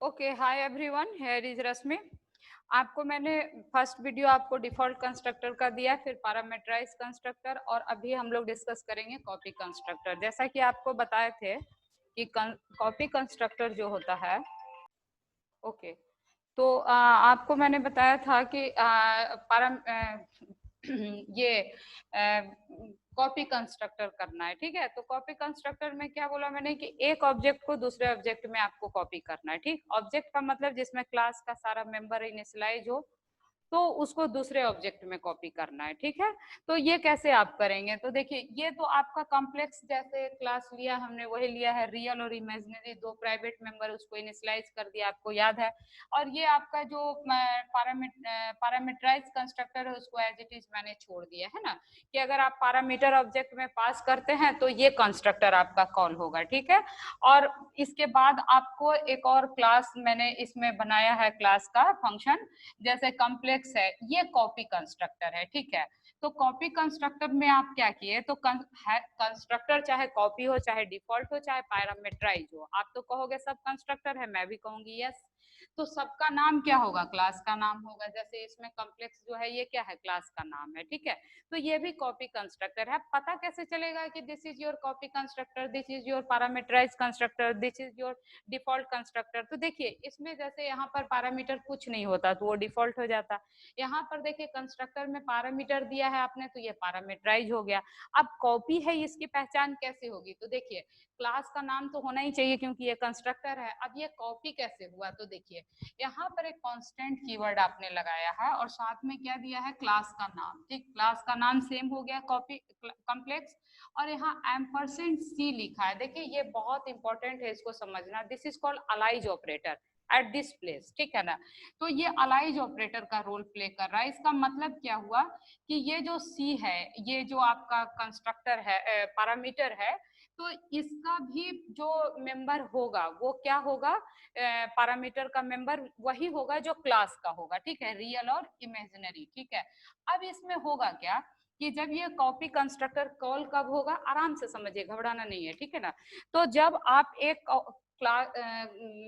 Okay, hi everyone, here is Rashmi. आपको मैंने first video आपको डिफॉल्ट कंस्ट्रक्टर का दिया, फिर पैरामीटराइज कंस्ट्रक्टर, और अभी हम लोग डिस्कस करेंगे कॉपी कंस्ट्रक्टर। जैसा कि आपको बताए थे कि कॉपी कंस्ट्रक्टर जो होता है, ओके, तो आपको मैंने बताया था कि ये कॉपी कंस्ट्रक्टर करना है, ठीक है। तो कॉपी कंस्ट्रक्टर में क्या बोला मैंने कि एक ऑब्जेक्ट को दूसरे ऑब्जेक्ट में आपको कॉपी करना है, ठीक। ऑब्जेक्ट का मतलब जिसमें क्लास का सारा मेंबर इनिशियलाइज हो, तो उसको दूसरे ऑब्जेक्ट में कॉपी करना है, ठीक है। तो ये कैसे आप करेंगे, तो देखिए, ये तो आपका कॉम्प्लेक्स जैसे क्लास लिया हमने वही लिया है, रियल और इमेजिनरी दो प्राइवेट मेंबर, उसको इनिशियलाइज कर दिया, आपको याद है। और ये आपका जो पैरामीटराइज कंस्ट्रक्टर है, उसको एज इट इज मैंने छोड़ दिया है ना, कि अगर आप पैरामीटर ऑब्जेक्ट में पास करते हैं तो ये कंस्ट्रक्टर आपका कॉल होगा, ठीक है। और इसके बाद आपको एक और क्लास मैंने इसमें बनाया है, क्लास का फंक्शन जैसे कॉम्प्लेक्स है, ये कॉपी कंस्ट्रक्टर है, ठीक है। तो कॉपी कंस्ट्रक्टर में आप क्या किए, तो कंस्ट्रक्टर चाहे कॉपी हो, चाहे डिफॉल्ट हो, चाहे पैरामीटराइज हो, आप तो कहोगे सब कंस्ट्रक्टर है, मैं भी कहूंगी यस। तो सबका नाम क्या होगा, क्लास का नाम होगा। जैसे इसमें कॉम्प्लेक्स जो है ये क्या है, क्लास का नाम है, ठीक है। तो ये भी कॉपी कंस्ट्रक्टर है। पता कैसे चलेगा कि this is your copy constructor, this is your parameterize constructor, this is your default constructor. तो देखिए, इसमें जैसे यहाँ पर पैरामीटर कुछ नहीं होता तो वो डिफॉल्ट हो जाता। यहाँ पर देखिए, कंस्ट्रक्टर में पैरामीटर दिया है आपने, तो ये पैरामीटराइज हो गया। अब कॉपी है, इसकी पहचान कैसे होगी, तो देखिए, क्लास का नाम तो होना ही चाहिए क्योंकि ये कंस्ट्रक्टर है। अब ये कॉपी कैसे हुआ, तो देखिए, यहाँ पर एक कांस्टेंट कीवर्ड आपने लगाया है और साथ में क्या दिया है, क्लास का नाम, ठीक। क्लास का नाम सेम हो गया, कॉपी कॉम्प्लेक्स। और यहाँ %c लिखा है, देखिए ये बहुत इंपॉर्टेंट है, इसको समझना। This is called alias operator at this place, ठीक है ना। तो ये अलाइज ऑपरेटर का रोल प्ले कर रहा है। इसका मतलब क्या हुआ कि ये जो सी है, ये जो आपका कंस्ट्रक्टर है, पैरामीटर है, तो इसका भी जो मेंबर होगा वो क्या होगा, पैरामीटर का मेंबर वही होगा जो क्लास का होगा, ठीक है, रियल और इमेजिनरी, ठीक है। अब इसमें होगा क्या कि जब ये कॉपी कंस्ट्रक्टर कॉल कब होगा, आराम से समझिए, घबराना नहीं है, ठीक है ना। तो जब आप एक क्लास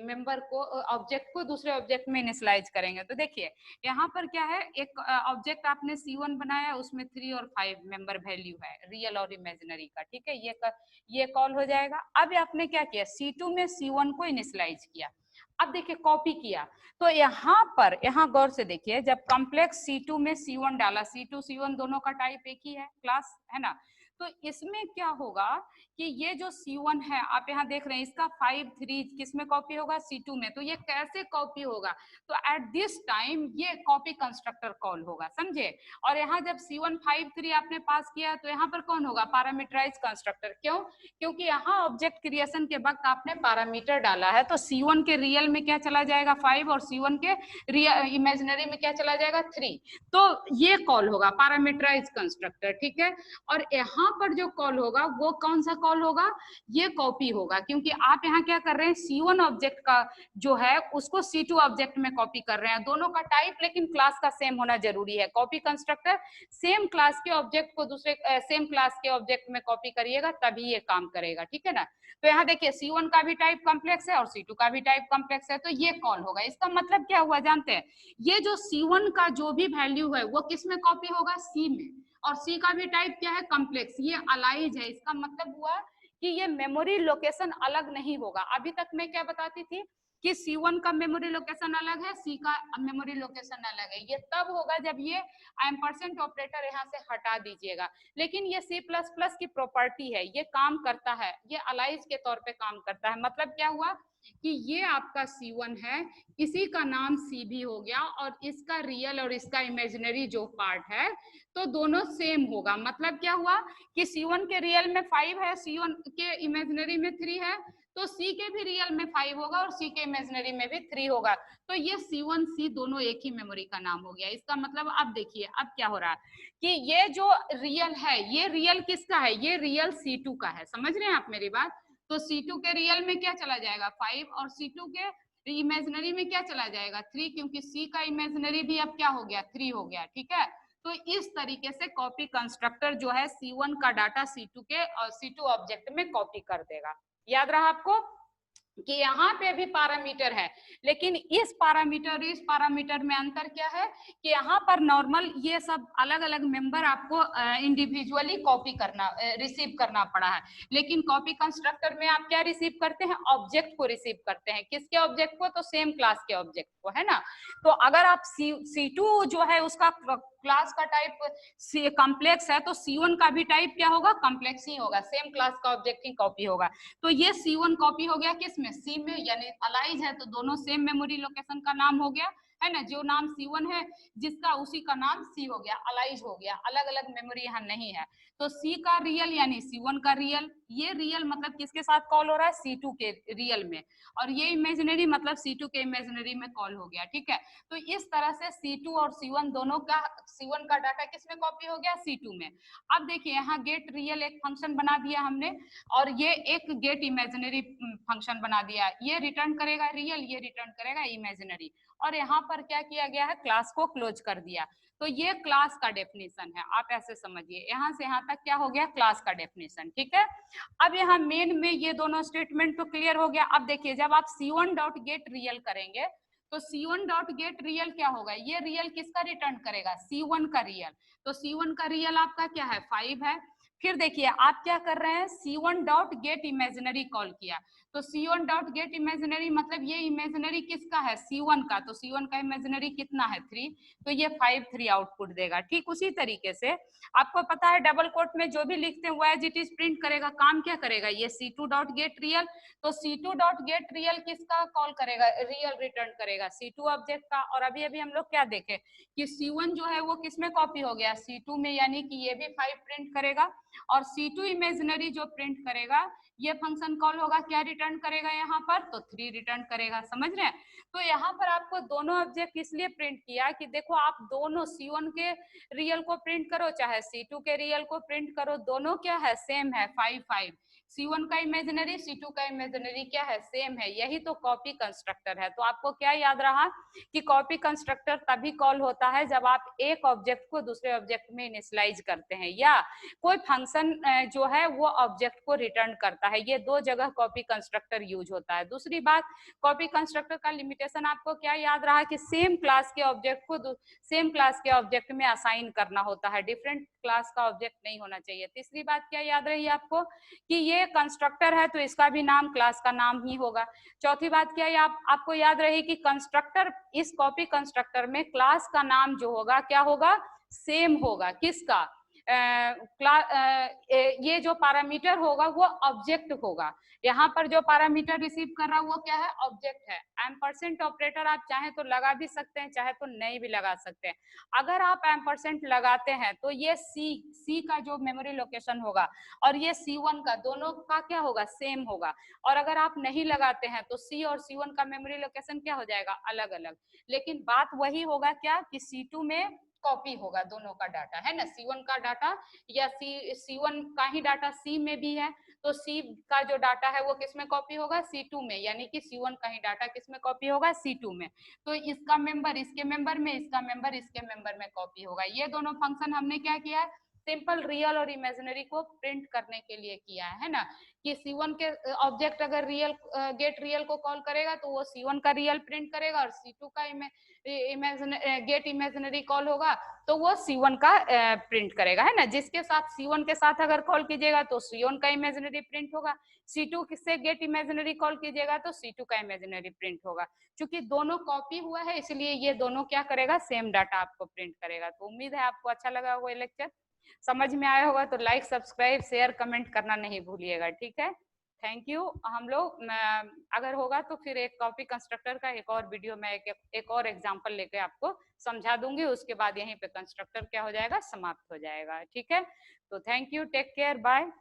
मेंबर को, ऑब्जेक्ट को दूसरे ऑब्जेक्ट में इनिशियलाइज करेंगे, तो देखिए यहाँ पर क्या है, एक ऑब्जेक्ट आपने C1 बनाया, उसमें 3 और 5 मेंबर वैल्यू है, रियल और इमेजिनरी का, ठीक है। ये कॉल हो जाएगा। अब आपने क्या किया, C2 में C1 को इनिशियलाइज किया। अब देखिए, कॉपी किया, तो यहाँ पर, यहाँ गौर से देखिए, जब कॉम्प्लेक्स C2 में C1 डाला, C2 C1 दोनों का टाइप एक ही है, क्लास है ना। तो इसमें क्या होगा कि ये जो C1 है, आप यहाँ देख रहे हैं, इसका 5 3 किस में कॉपी होगा, C2 में। तो ये कैसे कॉपी होगा, तो एट दिस टाइम ये कॉपी कंस्ट्रक्टर कॉल होगा, समझे। और यहाँ जब C1 5 3 आपने पास किया, तो यहाँ पर कौन होगा, पैरामीटराइज कंस्ट्रक्टर। क्यों, क्योंकि यहाँ ऑब्जेक्ट क्रिएशन के वक्त आपने पैरामीटर डाला है, तो C1 के रियल में क्या चला जाएगा, 5, और C1 के इमेजिनरी में क्या चला जाएगा, 3। तो ये कॉल होगा पैरामीटराइज कंस्ट्रक्टर, ठीक है। और यहाँ पर जो कॉल होगा वो कौन सा कॉल होगा, ये कॉपी होगा, क्योंकि आप यहाँ क्या कर रहे हैं, C1 ऑब्जेक्ट का जो है उसको C2 ऑब्जेक्ट में कॉपी कर रहे हैं। दोनों का टाइप लेकिन क्लास का सेम होना जरूरी है। कॉपी कंस्ट्रक्टर सेम क्लास के ऑब्जेक्ट को दूसरे सेम क्लास के ऑब्जेक्ट में कॉपी करिएगा, तभी ये काम करेगा, ठीक है ना। तो यहाँ देखिए, C1 का भी टाइप कॉम्प्लेक्स है और C2 का भी टाइप कॉम्प्लेक्स है, तो ये कॉल होगा। इसका मतलब क्या हुआ जानते हैं, ये जो C1 का जो भी वैल्यू है वो किस में कॉपी होगा, C में। और C का भी टाइप क्या है, कॉम्प्लेक्स, ये अलाइज है। इसका मतलब हुआ कि ये मेमोरी लोकेशन अलग नहीं होगा। अभी तक मैं क्या बताती थी कि C1 का मेमोरी लोकेशन अलग है, C का मेमोरी लोकेशन अलग है। ये तब होगा जब ये % ऑपरेटर यहाँ से हटा दीजिएगा। लेकिन ये C++ की प्रॉपर्टी है, ये काम करता है, ये अलाइज के तौर पे काम करता है। मतलब क्या हुआ कि ये आपका C1 है, इसी का नाम C भी हो गया, और इसका रियल और इसका इमेजिनरी जो पार्ट है, तो दोनों सेम होगा। मतलब क्या हुआ कि C1 के रियल में 5 है, C1 के इमेजिनरी में 3 है, तो C के भी रियल में 5 होगा और C के इमेजिनरी में भी 3 होगा। तो ये C1 C दोनों एक ही मेमोरी का नाम हो गया। इसका मतलब अब देखिए, अब क्या हो रहा है कि ये जो रियल है, ये रियल किसका है, ये रियल C2 का है। समझ रहे हैं आप मेरी बात। तो C2 के रियल में क्या चला जाएगा, 5, और C2 के इमेजिनरी में क्या चला जाएगा, 3, क्योंकि C का इमेजिनरी भी अब क्या हो गया, 3 हो गया, ठीक है। तो इस तरीके से कॉपी कंस्ट्रक्टर जो है C1 का डाटा C2 के और C2 ऑब्जेक्ट में कॉपी कर देगा। याद रहा आपको। कि यहाँ पे भी पैरामीटर है, लेकिन इस पैरामीटर और इस पैरामीटर में अंतर क्या है कि यहाँ पर नॉर्मल ये सब अलग अलग मेंबर आपको इंडिविजुअली कॉपी करना रिसीव करना पड़ा है, लेकिन कॉपी कंस्ट्रक्टर में आप क्या रिसीव करते हैं, ऑब्जेक्ट को रिसीव करते हैं। किसके ऑब्जेक्ट को, तो सेम क्लास के ऑब्जेक्ट को, है ना। तो अगर आप C2 जो है उसका क्लास का टाइप कॉम्प्लेक्स है, तो C1 का भी टाइप क्या होगा, कॉम्प्लेक्स ही होगा, सेम क्लास का ऑब्जेक्ट ही कॉपी होगा। तो ये C1 कॉपी हो गया किसमें, C में, यानी अलाइज है तो दोनों सेम मेमोरी लोकेशन का नाम हो गया, है ना। जो नाम C1 है जिसका उसी का नाम C हो गया, अलाइज हो गया, अलग अलग मेमोरी यहाँ नहीं है। तो C का रियल यानी C1 का रियल, ये रियल मतलब किसके साथ कॉल हो रहा है, C2 के रियल में, और ये इमेजिनरी मतलब C2 के इमेजिनरी में कॉल हो गया, ठीक है। तो इस तरह से C2 और C1 दोनों का, C1 का डाटा किसमें कॉपी हो गया, C2 में। अब देखिए यहाँ गेट रियल एक फंक्शन बना दिया हमने, और ये एक गेट इमेजिनरी फंक्शन बना दिया, ये रिटर्न करेगा रियल, ये रिटर्न करेगा इमेजिनरी, और यहाँ पर क्या किया गया है, क्लास को क्लोज कर दिया। तो ये क्लास का डेफिनेशन है, आप ऐसे समझिए, यहाँ से यहाँ तक क्या हो गया, क्लास का डेफिनेशन, ठीक है। अब यहाँ मेन में ये दोनों स्टेटमेंट तो क्लियर हो गया। अब देखिए जब आप C1 डॉट गेट रियल करेंगे तो C1 डॉट गेट रियल क्या होगा, ये रियल किसका रिटर्न करेगा, C1 का रियल। तो C1 का रियल आपका क्या है, 5 है। फिर देखिए आप क्या कर रहे हैं, C1 dot gate imaginary call किया, तो C1 डॉट गेट इमेजिनरी मतलब ये इमेजिनरी किसका है, C1 का, तो C1 का इमेजिनरी कितना है, 3, तो ये 5 3 आउटपुट देगा। ठीक उसी तरीके से आपको पता है डबल कोट में जो भी लिखते हैं वो एज इट इज प्रिंट करेगा, काम क्या करेगा, ये C2 डॉट गेट रियल, तो C2 डॉट गेट रियल किसका कॉल करेगा, रियल रिटर्न करेगा, C2 ऑब्जेक्ट का। और अभी अभी हम लोग क्या देखे कि C1 जो है वो किसमें कॉपी हो गया, C2 में, यानी कि ये भी 5 प्रिंट करेगा, और C2 इमेजिनरी जो प्रिंट करेगा ये फंक्शन कॉल होगा, क्या रिटर्न करेगा यहाँ पर, तो 3 रिटर्न करेगा, समझ रहे हैं। तो यहाँ पर आपको दोनों ऑब्जेक्ट इसलिए प्रिंट किया कि देखो आप दोनों C1 के रियल को प्रिंट करो चाहे C2 के रियल को प्रिंट करो, दोनों क्या है, सेम है, 5 5। C1 का इमेजिनरी C2 का इमेजिनरी क्या है, सेम है, यही तो कॉपी कंस्ट्रक्टर है। तो आपको क्या याद रहा कि कॉपी कंस्ट्रक्टर तभी कॉल होता है जब आप एक ऑब्जेक्ट को दूसरे ऑब्जेक्ट में इनिशियलाइज करते हैं, या कोई फंक्शन जो है वो ऑब्जेक्ट को रिटर्न करता है, ये दो जगह कॉपी कंस्ट्रक्टर यूज होता है। दूसरी बात, कॉपी कंस्ट्रक्टर का लिमिटेशन आपको क्या याद रहा कि सेम क्लास के ऑब्जेक्ट को सेम क्लास के ऑब्जेक्ट में असाइन करना होता है, डिफरेंट क्लास का ऑब्जेक्ट नहीं होना चाहिए। तीसरी बात क्या याद रही आपको कि ये कंस्ट्रक्टर है तो इसका भी नाम क्लास का नाम ही होगा। चौथी बात क्या है, आपको याद रही कि कंस्ट्रक्टर, इस कॉपी कंस्ट्रक्टर में क्लास का नाम जो होगा क्या होगा, सेम होगा, किसका, ये जो पैरामीटर होगा वो ऑब्जेक्ट होगा। यहाँ पर जो पैरामीटर रिसीव कर रहा है वो क्या है, ऑब्जेक्ट है। एम्परसेंट ऑपरेटर आप चाहे तो लगा भी सकते हैं, चाहे तो नहीं भी लगा सकते हैं। अगर आप एम्परसेंट लगाते हैं तो ये सी का जो मेमोरी लोकेशन होगा और ये C1 का, दोनों का क्या होगा, सेम होगा। और अगर आप नहीं लगाते हैं तो C और C1 का मेमोरी लोकेशन क्या हो जाएगा, अलग अलग। लेकिन बात वही होगा क्या कि C2 में कॉपी होगा दोनों का डाटा, है ना। C1 का डाटा या C1 का ही डाटा C में भी है, तो C का जो डाटा है वो किस में कॉपी होगा, C2 में, यानी कि C1 का ही डाटा किस में कॉपी होगा, C2 में। तो इसका मेंबर इसके मेंबर में, इसका मेंबर इसके मेंबर में कॉपी होगा। ये दोनों फंक्शन हमने क्या किया है, सिंपल रियल और इमेजिनरी को प्रिंट करने के लिए किया है ना। कि C1 के ऑब्जेक्ट अगर रियल गेट रियल को कॉल करेगा तो वो C1 का रियल प्रिंट करेगा, और C2 का गेट इमेजिनरी कॉल होगा तो वो C1 का प्रिंट करेगा, है ना। जिसके साथ C1 के साथ अगर कॉल कीजिएगा तो C1 का इमेजिनरी प्रिंट होगा, C2 से गेट इमेजिनरी कॉल कीजिएगा तो C2 का इमेजिनरी प्रिंट होगा। क्योंकि दोनों कॉपी हुआ है इसलिए ये दोनों क्या करेगा, सेम डाटा आपको प्रिंट करेगा। तो उम्मीद है आपको अच्छा लगा होगा लेक्चर, समझ में आया होगा। तो लाइक सब्सक्राइब शेयर कमेंट करना नहीं भूलिएगा, ठीक है। Thank you. हम लोग अगर होगा तो फिर एक कॉपी कंस्ट्रक्टर का एक और वीडियो में एक और एग्जांपल लेके आपको समझा दूंगी, उसके बाद यहीं पे कंस्ट्रक्टर क्या हो जाएगा, समाप्त हो जाएगा, ठीक है। तो thank you, take care, bye.